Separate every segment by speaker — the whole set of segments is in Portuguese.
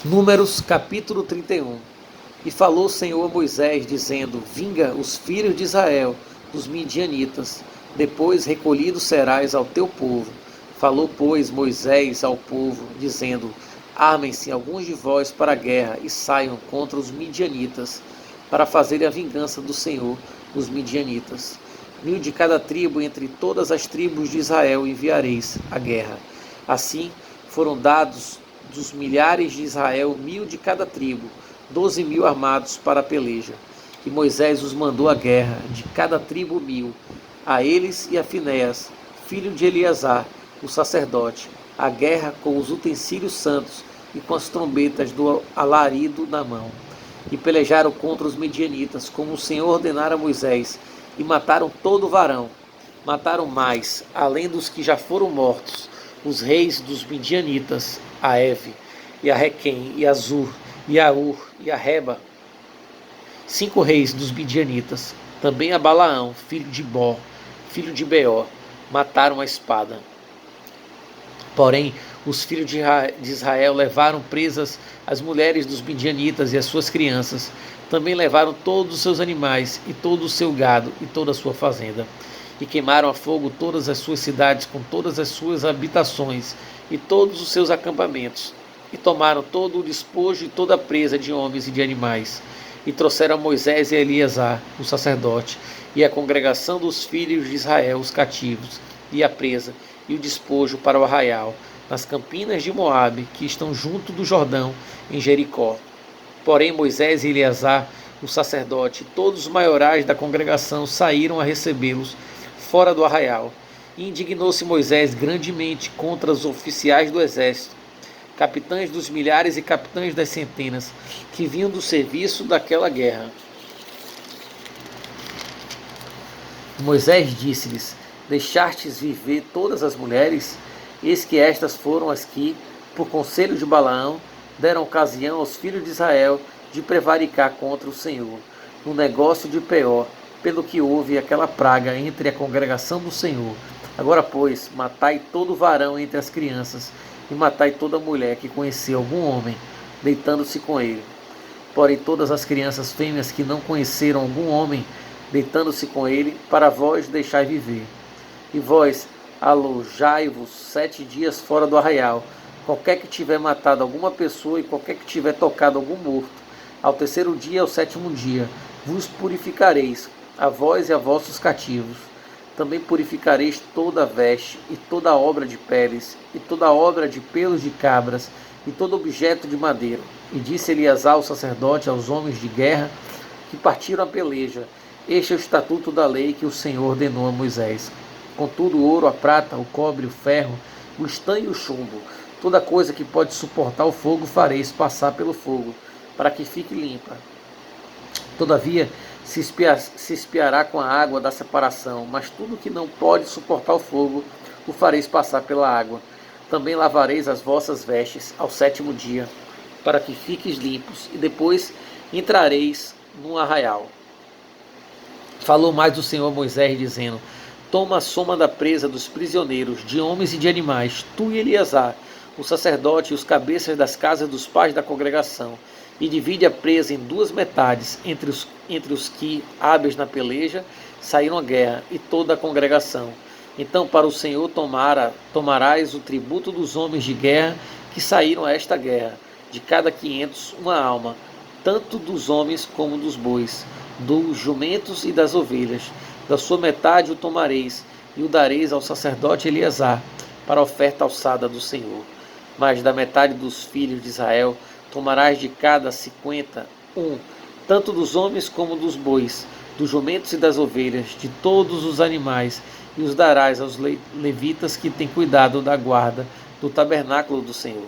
Speaker 1: Números capítulo 31. E falou o Senhor a Moisés, dizendo: Vinga os filhos de Israel dos midianitas, depois recolhidos serás ao teu povo. Falou, pois, Moisés ao povo, dizendo: Armem-se alguns de vós para a guerra e saiam contra os midianitas, para fazerem a vingança do Senhor dos midianitas. 1000 de cada tribo entre todas as tribos de Israel enviareis à guerra. Assim foram dados dos milhares de Israel 1000 de cada tribo, 12.000 armados para a peleja. E Moisés os mandou à guerra, de cada tribo 1000, a eles e a Finéias, filho de Eleazar, o sacerdote, a guerra com os utensílios santos e com as trombetas do alarido na mão. E pelejaram contra os medianitas, como o Senhor ordenara a Moisés, e mataram todo o varão. Mataram mais, além dos que já foram mortos, os reis dos midianitas, a Eve, e a Requem, e a Zur, e a Ur, e a Reba, 5 reis dos midianitas. Também a Balaão, filho de Bó, filho de Beó, mataram a espada. Porém, os filhos de Israel levaram presas as mulheres dos midianitas e as suas crianças. Também levaram todos os seus animais, e todo o seu gado, e toda a sua fazenda. E queimaram a fogo todas as suas cidades, com todas as suas habitações, e todos os seus acampamentos. E tomaram todo o despojo e toda a presa de homens e de animais. E trouxeram a Moisés e a Eleazar, o sacerdote, e a congregação dos filhos de Israel, os cativos, e a presa, e o despojo para o arraial, nas campinas de Moabe, que estão junto do Jordão, em Jericó. Porém Moisés e Eleazar, o sacerdote, e todos os maiorais da congregação saíram a recebê-los fora do arraial. E indignou-se Moisés grandemente contra os oficiais do exército, capitães dos milhares e capitães das centenas, que vinham do serviço daquela guerra. Moisés disse-lhes: Deixastes viver todas as mulheres? Eis que estas foram as que, por conselho de Balaão, deram ocasião aos filhos de Israel de prevaricar contra o Senhor, no negócio de Peor, pelo que houve aquela praga entre a congregação do Senhor. Agora, pois, matai todo varão entre as crianças, e matai toda mulher que conheceu algum homem, deitando-se com ele. Porém, todas as crianças fêmeas que não conheceram algum homem, deitando-se com ele, para vós deixai viver. E vós alojai-vos 7 dias fora do arraial, qualquer que tiver matado alguma pessoa e qualquer que tiver tocado algum morto. Ao 3º dia e ao 7º dia vos purificareis, a vós e a vossos cativos. Também purificareis toda a veste, e toda a obra de peles, e toda a obra de pelos de cabras, e todo objeto de madeira. E disse Eleazar, o sacerdote, aos homens de guerra que partiram a peleja: Este é o estatuto da lei que o Senhor ordenou a Moisés. Contudo, o ouro, a prata, o cobre, o ferro, o estanho e o chumbo, toda coisa que pode suportar o fogo, fareis passar pelo fogo, para que fique limpa. Todavia, se espiará com a água da separação, mas tudo que não pode suportar o fogo, o fareis passar pela água. Também lavareis as vossas vestes ao 7º dia, para que fiqueis limpos, e depois entrareis no arraial. Falou mais o Senhor a Moisés, dizendo: Toma a soma da presa dos prisioneiros, de homens e de animais, tu e Eleazar, o sacerdote, e os cabeças das casas dos pais da congregação, e divide a presa em 2 metades, entre os que, hábeis na peleja, saíram à guerra, e toda a congregação. Então para o Senhor tomarás o tributo dos homens de guerra que saíram a esta guerra, de cada 500 uma alma, tanto dos homens como dos bois, dos jumentos e das ovelhas. Da sua metade o tomareis, e o dareis ao sacerdote Eleazar, para a oferta alçada do Senhor. Mas da metade dos filhos de Israel tomarás de cada 50, tanto dos homens como dos bois, dos jumentos e das ovelhas, de todos os animais, e os darás aos levitas que têm cuidado da guarda do tabernáculo do Senhor.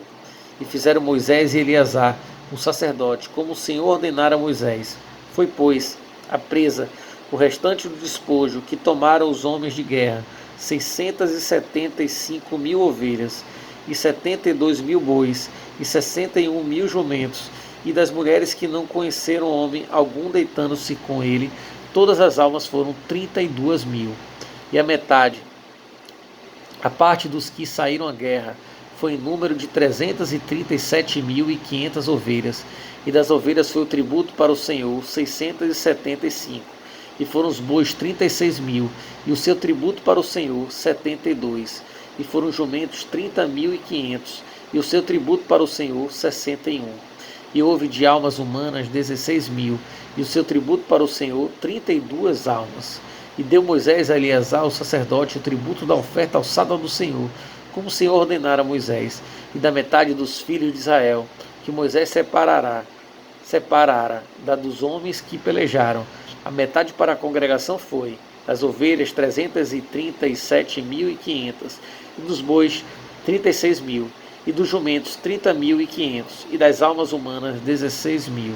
Speaker 1: E fizeram Moisés e Eleazar, o sacerdote, como o Senhor ordenara a Moisés. Foi, pois, a presa, o restante do despojo que tomaram os homens de guerra, 675.000 ovelhas, e 72.000 bois, e 61.000 jumentos, e das mulheres que não conheceram homem algum deitando-se com ele, todas as almas foram 32.000. E a metade, a parte dos que saíram à guerra, foi em número de 337.500 ovelhas, e das ovelhas foi o tributo para o Senhor 675, e foram os bois 36.000, e o seu tributo para o Senhor 72, e foram os jumentos 30.500, e o seu tributo para o Senhor 61. E houve de almas humanas 16.000, e o seu tributo para o Senhor 32 almas. E deu Moisés a Eleazar, o sacerdote, o tributo da oferta alçada do Senhor, como o Senhor ordenara a Moisés, e da metade dos filhos de Israel, que Moisés separara da dos homens que pelejaram. A metade para a congregação foi das ovelhas 337.500, e dos bois 36.000, e dos jumentos 30.500, e das almas humanas 16.000.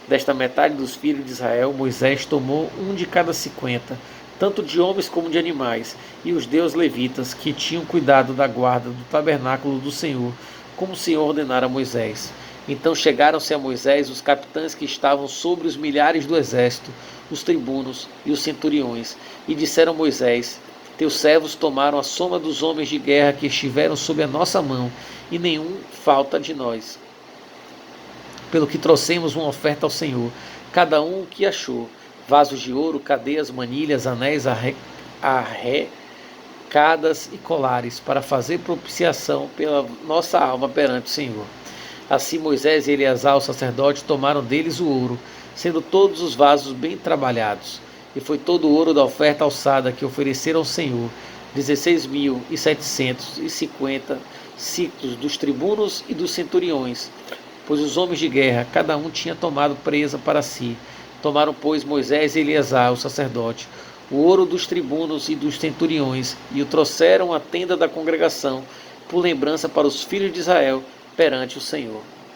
Speaker 1: Desta metade dos filhos de Israel, Moisés tomou um de cada 50, tanto de homens como de animais, e os deu aos levitas, que tinham cuidado da guarda do tabernáculo do Senhor, como o Senhor ordenara a Moisés. Então chegaram-se a Moisés os capitães que estavam sobre os milhares do exército, os tribunos e os centuriões, e disseram a Moisés: Teus servos tomaram a soma dos homens de guerra que estiveram sob a nossa mão, e nenhum falta de nós. Pelo que trouxemos uma oferta ao Senhor, cada um o que achou: vasos de ouro, cadeias, manilhas, anéis, arrecadas e colares, para fazer propiciação pela nossa alma perante o Senhor. Assim Moisés e Eleazar, o sacerdote, tomaram deles o ouro, sendo todos os vasos bem trabalhados. E foi todo o ouro da oferta alçada que ofereceram ao Senhor, 16.750 ciclos dos tribunos e dos centuriões, pois os homens de guerra, cada um tinha tomado presa para si. Tomaram, pois, Moisés e Eleazar, o sacerdote, o ouro dos tribunos e dos centuriões, e o trouxeram à tenda da congregação, por lembrança para os filhos de Israel, perante o Senhor.